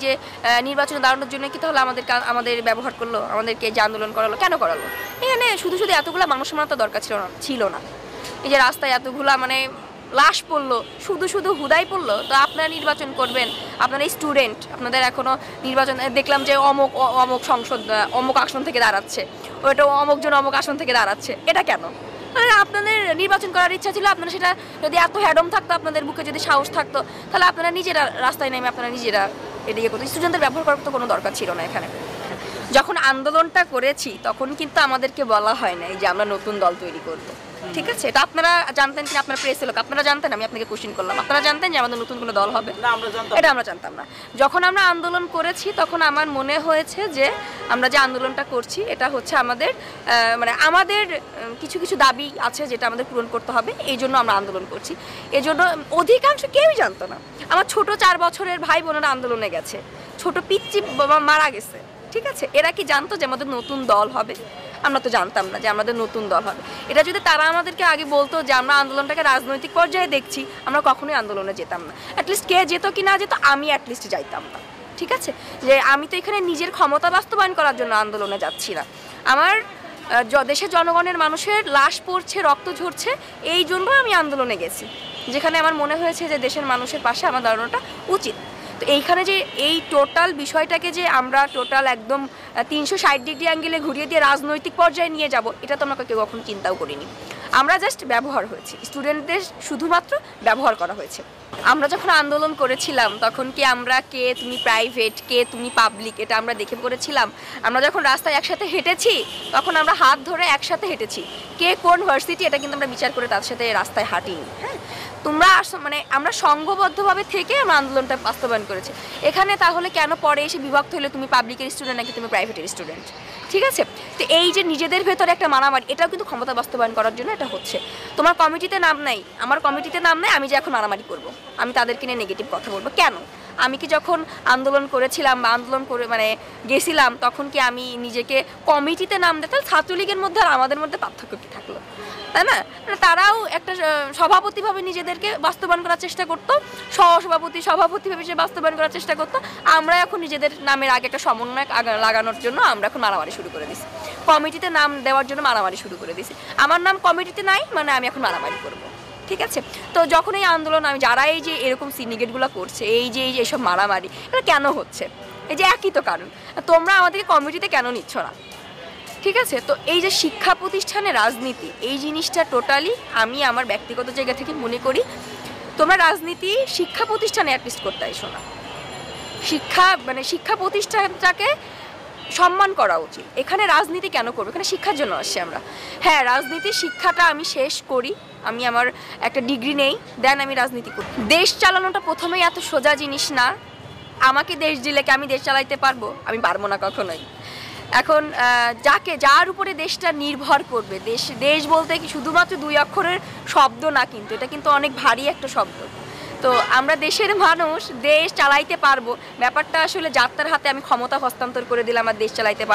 যে নির্বাচনে দাঁড়ানোর জন্য কি তাহলে আমাদের ব্যবহার করলো, আমাদেরকে যে আন্দোলন করালো, কেন করালো? এখানে শুধু শুধু এতগুলো মানুষের মারা তো দরকার ছিল না। এই যে রাস্তায় এতগুলা মানে লাশ পড়লো, শুধু শুধু হুদাই পড়লো। তো আপনারা নির্বাচন করবেন, আপনারা স্টুডেন্ট, আপনাদের এখনো নির্বাচন দেখলাম যে অমুক সংসদ অমুক আসন থেকে দাঁড়াচ্ছে, ওইটা অমুকজন অমুক আসন থেকে দাঁড়াচ্ছে, এটা কেন? আপনাদের নির্বাচন করার ইচ্ছা ছিল, আপনারা সেটা যদি এত হ্যাডম থাকতো, আপনাদের বুকে যদি সাহস থাকতো, তাহলে আপনারা নিজেরা রাস্তায় নেমে আপনারা নিজেরা এদিকে করতো। স্টুডেন্টদের ব্যবহার করার তো কোনো দরকার ছিল না এখানে। যখন আন্দোলনটা করেছি তখন কিন্তু আমাদেরকে বলা হয় না যে আমরা নতুন দল তৈরি করব, ঠিক আছে? এটা আপনারা জানতেন কি? আপনারা প্রেসের লোক, আপনারা জানতেন? আমি আপনাকে কোশ্চেন করলাম, আপনারা জানতেন যে আমাদের নতুন কোনো দল হবে? এটা আমরা জানতাম না। যখন আমরা আন্দোলন করেছি তখন আমার মনে হয়েছে যে আমরা যে আন্দোলনটা করছি এটা হচ্ছে আমাদের কিছু কিছু দাবি আছে যেটা আমাদের পূরণ করতে হবে, এই জন্য আমরা আন্দোলন করছি। এই জন্য অধিকাংশ কেউই জানতো না। আমার ছোট 4 বছরের ভাই বোনেরা আন্দোলনে গেছে, ছোট পিচ্চি বাবা মারা গেছে, ঠিক আছে? এরা কি জানতো যে আমাদের নতুন দল হবে? আমরা তো জানতাম না যে আমাদের নতুন দল হবে। এটা যদি তারা আমাদেরকে আগে বলতো যে আমরা আন্দোলনটাকে রাজনৈতিক পর্যায়ে দেখছি, আমরা কখনোই আন্দোলনে যেতাম না। অ্যাটলিস্ট কে যেত কি না যেত, আমি অ্যাটলিস্ট যাইতাম না, ঠিক আছে? যে আমি তো এখানে নিজের ক্ষমতা বাস্তবায়ন করার জন্য আন্দোলনে যাচ্ছি না। আমার দেশের জনগণের মানুষের লাশ পড়ছে, রক্ত ঝরছে, এই জন্য আমি আন্দোলনে গেছি, যেখানে আমার মনে হয়েছে যে দেশের মানুষের পাশে আমার দাঁড়ানোটা উচিত। তো এইখানে যে এই টোটাল বিষয়টাকে যে আমরা টোটাল একদম 360 ডিগ্রি অ্যাঙ্গেলে ঘুরিয়ে দিয়ে রাজনৈতিক পর্যায়ে নিয়ে যাব, এটা তো আমরা কেউ কখনো চিন্তাও করিনি। আমরা জাস্ট ব্যবহার হয়েছি, স্টুডেন্টদের শুধুমাত্র ব্যবহার করা হয়েছে। আমরা যখন আন্দোলন করেছিলাম তখন কি আমরা কে তুমি প্রাইভেট, কে তুমি পাবলিক, এটা আমরা দেখে করেছিলাম? আমরা যখন রাস্তায় একসাথে হেঁটেছি তখন আমরা হাত ধরে একসাথে হেঁটেছি। কে কোন ভার্সিটি এটা কিন্তু আমরা বিচার করে তার সাথে রাস্তায় হাঁটিনি। হ্যাঁ, তোমরা আমরা সংঘবদ্ধভাবে থেকে আমরা আন্দোলনটা বাস্তবায়ন করেছি। এখানে তাহলে কেন পরে এসে বিভক্ত হলে তুমি পাবলিকের স্টুডেন্ট নাকি তুমি প্রাইভেটের স্টুডেন্ট? ঠিক আছে? তো এই যে নিজেদের ভেতরে একটা মারামারি, এটাও কিন্তু ক্ষমতা বাস্তবায়ন করার জন্য এটা হচ্ছে। তোমার কমিটিতে নাম নাই, আমার কমিটিতে নাম নেই, আমি যে এখন মারামারি করব, আমি তাদেরকে নিয়ে নেগেটিভ কথা বলবো কেন? আমি কি যখন আন্দোলন করেছিলাম বা আন্দোলন করে গেছিলাম তখন কি আমি নিজেকে কমিটিতে নাম দিই? তাহলে ছাত্রলীগের মধ্যে আর আমাদের মধ্যে পার্থক্য কি থাকলো, তাই না? তারাও একটা সভাপতিভাবে নিজেদেরকে বাস্তবায়ন করার চেষ্টা করতো, সভাপতিভাবে সে বাস্তবায়ন করার চেষ্টা করতো। আমরা এখন নিজেদের নামের আগে একটা সমন্বয় লাগানোর জন্য আমরা এখন মারামারি শুরু করে দিছি, কমিটিতে নাম দেওয়ার জন্য মারামারি শুরু করে দিছি। আমার নাম কমিটিতে নাই মানে আমি এখন মারামারি করবো, ঠিক আছে? তো যখন এই আন্দোলন যারা এই যে এরকম সিন্ডিকেটগুলো করছে, এই যে এইসব মারামারি, এটা কেন হচ্ছে? এই যে একই তো কারণ, তোমরা আমাদেরকে কমিটিতে কেন নিচ্ছ না? ঠিক আছে? তো এই যে শিক্ষা প্রতিষ্ঠানে রাজনীতি, এই জিনিসটা টোটালি আমি আমার ব্যক্তিগত জায়গা থেকে মনে করি তোমরা রাজনীতি শিক্ষা প্রতিষ্ঠানে অ্যাটলিস্ট করতে এসো না। শিক্ষা প্রতিষ্ঠানটাকে সম্মান করা উচিত। এখানে রাজনীতি কেন করবো? এখানে শিক্ষার জন্য আসছি আমরা। হ্যাঁ, রাজনীতির শিক্ষাটা আমি শেষ করি, আমি আমার একটা ডিগ্রি নেই, দেন আমি রাজনীতি করি। দেশ চালানোটা প্রথমেই এত সোজা জিনিস না। আমাকে দেশ দিলে কি আমি দেশ চালাইতে পারবো? আমি পারবো না কখনোই। এখন যার উপরে দেশটা নির্ভর করবে, দেশ বলতে কি শুধুমাত্র 2 অক্ষরের শব্দ না, কিন্তু এটা কিন্তু অনেক ভারী একটা শব্দ। তো আমরা দেশের মানুষ, দেশ চালাইতে পারবো, ব্যাপারটা আসলে যাত্রার হাতে আমি ক্ষমতা হস্তান্তর করে দিলাম আর দেশ চালাইতে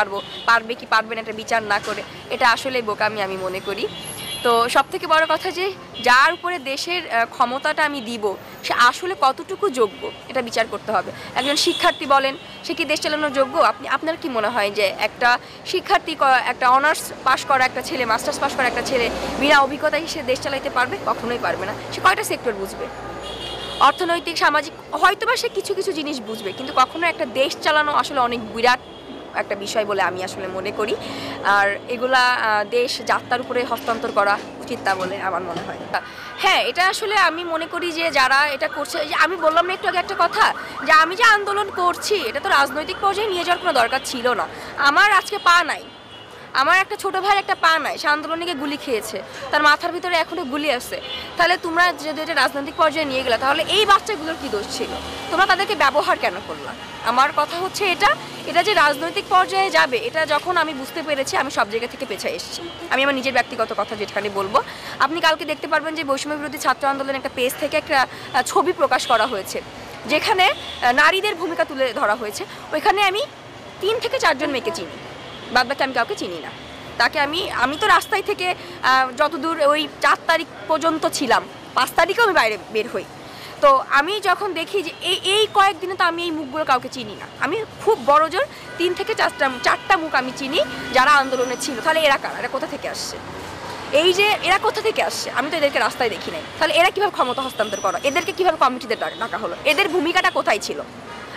পারবে কি পারবে না এটা বিচার না করে, এটা আসলে বোকামি আমি মনে করি। তো সবথেকে বড় কথা যে যার উপরে দেশের ক্ষমতাটা আমি দিব সে আসলে কতটুকু যোগ্য এটা বিচার করতে হবে। একজন শিক্ষার্থী বলেন, সে কি দেশ চালানোর যোগ্য? আপনার কি মনে হয় যে একটা শিক্ষার্থী, একটা অনার্স পাস করা একটা ছেলে, মাস্টার্স পাস করা একটা ছেলে বিনা অভিজ্ঞতায় সে দেশ চালাইতে পারবে? কখনোই পারবে না। সে কয়টা সেক্টর বুঝবে? অর্থনৈতিক, সামাজিক, হয়তোবা সে কিছু কিছু জিনিস বুঝবে, কিন্তু কখনো একটা দেশ চালানো আসলে অনেক বিরাট একটা বিষয় বলে আমি আসলে মনে করি। আর এগুলা দেশ যাত্রার উপরে হস্তান্তর করা উচিত তা বলে আমার মনে হয়। হ্যাঁ, এটা আসলে আমি মনে করি যে যারা এটা করছে, যে আমি বললাম না একটু আগে একটা কথা, যে আমি যে আন্দোলন করছি এটা তো রাজনৈতিক পর্যায়ে নিয়ে যাওয়ার কোনো দরকার ছিল না। আমার আজকে পা নাই, আমার একটা ছোট ভাইয়ের একটা পা নাই, সে আন্দোলনে গিয়ে গুলি খেয়েছে, তার মাথার ভিতরে এখনো গুলি আছে। তাহলে তোমরা যদি এটা রাজনৈতিক পর্যায়ে নিয়ে গেলে তাহলে এই বাচ্চাগুলোর কি দোষ ছিল? তোমরা তাদেরকে ব্যবহার কেন করলা? আমার কথা হচ্ছে এটা যে রাজনৈতিক পর্যায়ে যাবে, এটা যখন আমি বুঝতে পেরেছি আমি সব জায়গা থেকে পেছায় এসেছি। আমি আমার নিজের ব্যক্তিগত কথা যেখানে বলবো, আপনি কালকে দেখতে পারবেন যে বৈষম্য বিরোধী ছাত্র আন্দোলনের একটা পেজ থেকে একটা ছবি প্রকাশ করা হয়েছে যেখানে নারীদের ভূমিকা তুলে ধরা হয়েছে। ওইখানে আমি 3 থেকে 4 জন মেয়েকে চিনি, বাদবাকি আমি কাউকে চিনি না। তাকে আমি তো রাস্তায় থেকে যতদূর ওই 4 তারিখ পর্যন্ত ছিলাম, 5 তারিখেও আমি বাইরে বের হই। তো আমি যখন দেখি যে এই কয়েকদিনে তো আমি এই মুখগুলো কাউকে চিনি না, আমি খুব বড় জোর 3 থেকে 4টা মুখ আমি চিনি যারা আন্দোলনে ছিল। তাহলে এরা কারা, এরা কোথা থেকে আসছে? এই যে এরা কোথা থেকে আসছে, আমি তো এদেরকে রাস্তায় দেখি নাই। তাহলে এরা কীভাবে ক্ষমতা হস্তান্তর করা, এদেরকে কীভাবে কমিটিতে ডাকা হলো, এদের ভূমিকাটা কোথায় ছিল?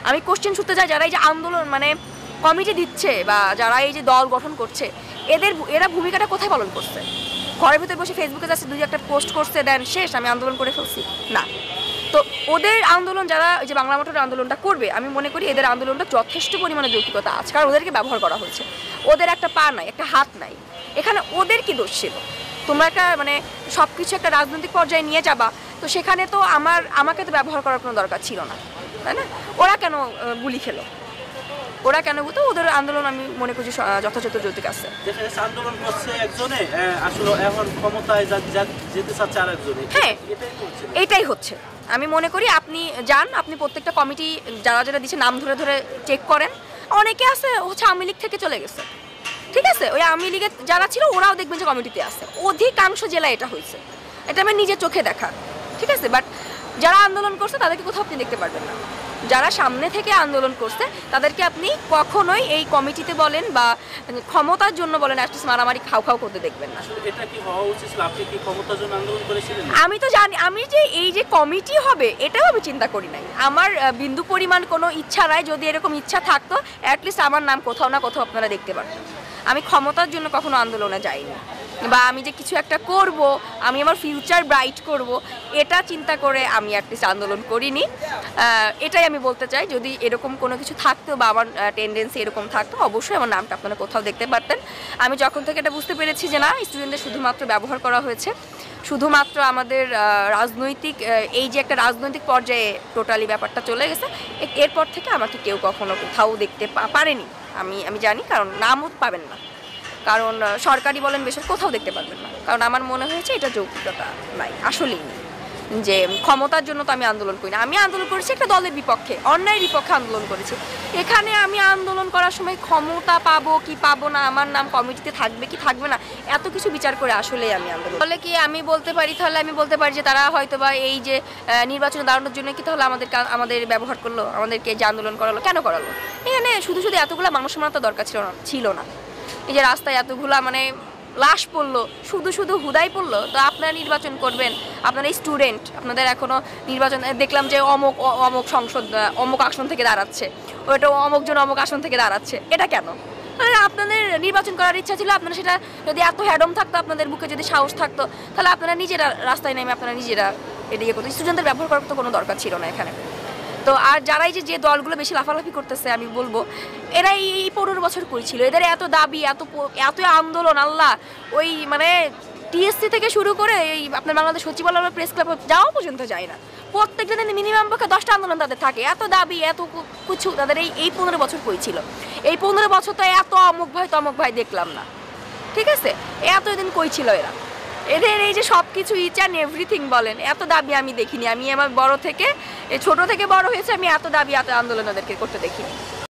আমি কোশ্চেন ছুটতে যাই যারা এই যে আন্দোলন মানে কমিটি দিচ্ছে বা যারা এই যে দল গঠন করছে, এরা ভূমিকাটা কোথায় পালন করছে? ঘরের ভিতরে বসে ফেসবুকে যাচ্ছে 2-1টা পোস্ট করছে, দেন শেষ, আমি আন্দোলন করে ফেলছি না। তো ওদের আন্দোলন, যারা ওই যে বাংলা মোটরের আন্দোলনটা করবে, আমি মনে করি এদের আন্দোলনটা যথেষ্ট পরিমাণে যৌক্তিকতা আছে, কারণ ওদেরকে ব্যবহার করা হয়েছে। ওদের একটা পা নাই, একটা হাত নাই, এখানে ওদের কি দোষ ছিল? তোমরা একটা মানে সব কিছু একটা রাজনৈতিক পর্যায়ে নিয়ে যাবা, তো সেখানে তো আমাকে তো ব্যবহার করার কোনো দরকার ছিল না, তাই না? ওরা কেন গুলি খেলো, ওরা কেন বুঝতো? ওদের আন্দোলন আমি মনে করছি যথাযথ যৌক্তিক আছে। আন্দোলন করছে একজনে, আসলে এখন ক্ষমতায় যেতে চাচ্ছে আরেকজনে। হ্যাঁ, এটাই হচ্ছে। আমি মনে করি আপনি যান, আপনি প্রত্যেকটা কমিটি যারা যারা দিচ্ছে নাম ধরে ধরে চেক করেন। অনেকে আছে হচ্ছে আওয়ামী লীগ থেকে চলে গেছে, ঠিক আছে, ওই আওয়ামী লীগের যারা ছিল ওরাও দেখবেন যে কমিটিতে আছে। অধিকাংশ জেলায় এটা হয়েছে, এটা আমি নিজের চোখে দেখা, ঠিক আছে। বাট যারা আন্দোলন করছে তাদেরকে কোথাও আপনি দেখতে পারবেন না। যারা সামনে থেকে আন্দোলন করছে তাদেরকে আপনি কখনোই এই কমিটিতে বলেন বা ক্ষমতার জন্য বলেন অ্যাটলিস্ট মারামারি খাও করতে দেখবেন না। এটা কি হওয়া উচিত? আপনি কি ক্ষমতার জন্য আন্দোলন করেছিলেন? আমি তো জানি, আমি যে এই যে কমিটি হবে এটাও আমি চিন্তা করি নাই। আমার বিন্দু পরিমাণ কোনো ইচ্ছা নাই। যদি এরকম ইচ্ছা থাকতো অ্যাটলিস্ট আমার নাম কোথাও না কোথাও আপনারা দেখতে পারতেন। আমি ক্ষমতার জন্য কখনো আন্দোলনে যাইনি, বা আমি যে কিছু একটা করব, আমি আমার ফিউচার ব্রাইট করব, এটা চিন্তা করে আমি অ্যাটলিস্ট আন্দোলন করিনি। এটাই আমি বলতে চাই। যদি এরকম কোনো কিছু থাকতো বা আমার টেন্ডেন্সি এরকম থাকতো, অবশ্যই আমার নামটা আপনারা কোথাও দেখতে পারতেন। আমি যখন থেকে এটা বুঝতে পেরেছি যে না, স্টুডেন্টদের শুধুমাত্র ব্যবহার করা হয়েছে, শুধুমাত্র আমাদের রাজনৈতিক এই যে একটা রাজনৈতিক পর্যায়ে টোটালি ব্যাপারটা চলে গেছে, এরপর থেকে আমাকে কেউ কখনো কোথাও দেখতে পারেনি। আমি জানি, কারণ নামও পাবেন না, কারণ সরকারি বলেন বেসরকারি কোথাও দেখতে পারবেন না। কারণ আমার মনে হয়েছে এটা যৌক্তিকতা নাই, আসলেই নেই। যে ক্ষমতার জন্য তো আমি আন্দোলন করি না, আমি আন্দোলন করেছি একটা দলের বিপক্ষে, অন্যায়ের বিপক্ষে আন্দোলন করেছি। এখানে আমি আন্দোলন করার সময় ক্ষমতা পাবো কি পাবো না, আমার নাম কমিটিতে থাকবে কি থাকবে না, এত কিছু বিচার করে আসলেই আমি আন্দোলন বলে কি আমি বলতে পারি? তাহলে আমি বলতে পারি যে তারা হয়তো বা এই যে নির্বাচনে দাঁড়ানোর জন্য কি তাহলে আমাদের ব্যবহার করলো, আমাদেরকে যে আন্দোলন করালো, কেন করালো? এখানে শুধু এতগুলো মানুষ মারার দরকার ছিল না। এই যে রাস্তায় এতগুলা মানে লাশ পড়লো, শুধু হুদাই পড়লো। তো আপনারা নির্বাচন করবেন, আপনারা স্টুডেন্ট, আপনাদের এখনো নির্বাচন দেখলাম যে অমুক সংসদ অমুক আসন থেকে দাঁড়াচ্ছে, ওইটা অমুকজন অমুক আসন থেকে দাঁড়াচ্ছে, এটা কেন? আপনাদের নির্বাচন করার ইচ্ছা ছিল, আপনারা সেটা যদি এত হ্যাডম থাকতো, আপনাদের বুকে যদি সাহস থাকতো, তাহলে আপনারা নিজেরা রাস্তায় নেমে আপনারা নিজেরা এদিকে করতো। স্টুডেন্টদের ব্যবহার করার তো কোনো দরকার ছিল না এখানে। তো আর যারাই যে দলগুলো বেশি লাফালাফি করতেছে, আমি বলবো এরা এই 15 বছর করেছিল, এদের এত দাবি, এত আন্দোলন, আল্লাহ, ওই মানে টিএসসি থেকে শুরু করে এই আপনার বাংলাদেশ সচিবালয় প্রেস ক্লাব যাওয়া পর্যন্ত যায় না। প্রত্যেকটা দিনে মিনিমাম পক্ষে 10টা আন্দোলন তাদের থাকে, এত দাবি, এত কিছু তাদের এই 15 বছর করেছিল। এই 15 বছর তো এত অমুক ভাই তমুক ভাই দেখলাম না, ঠিক আছে? এতদিন কই ছিল এরা? এদের এই যে সব কিছু ইচ অ্যান্ড এভরিথিং বলেন, এত দাবি আমি দেখিনি। আমি আমার ছোট থেকে বড় হয়েছে, আমি এত দাবি এত আন্দোলন ওদেরকে করতে দেখিনি।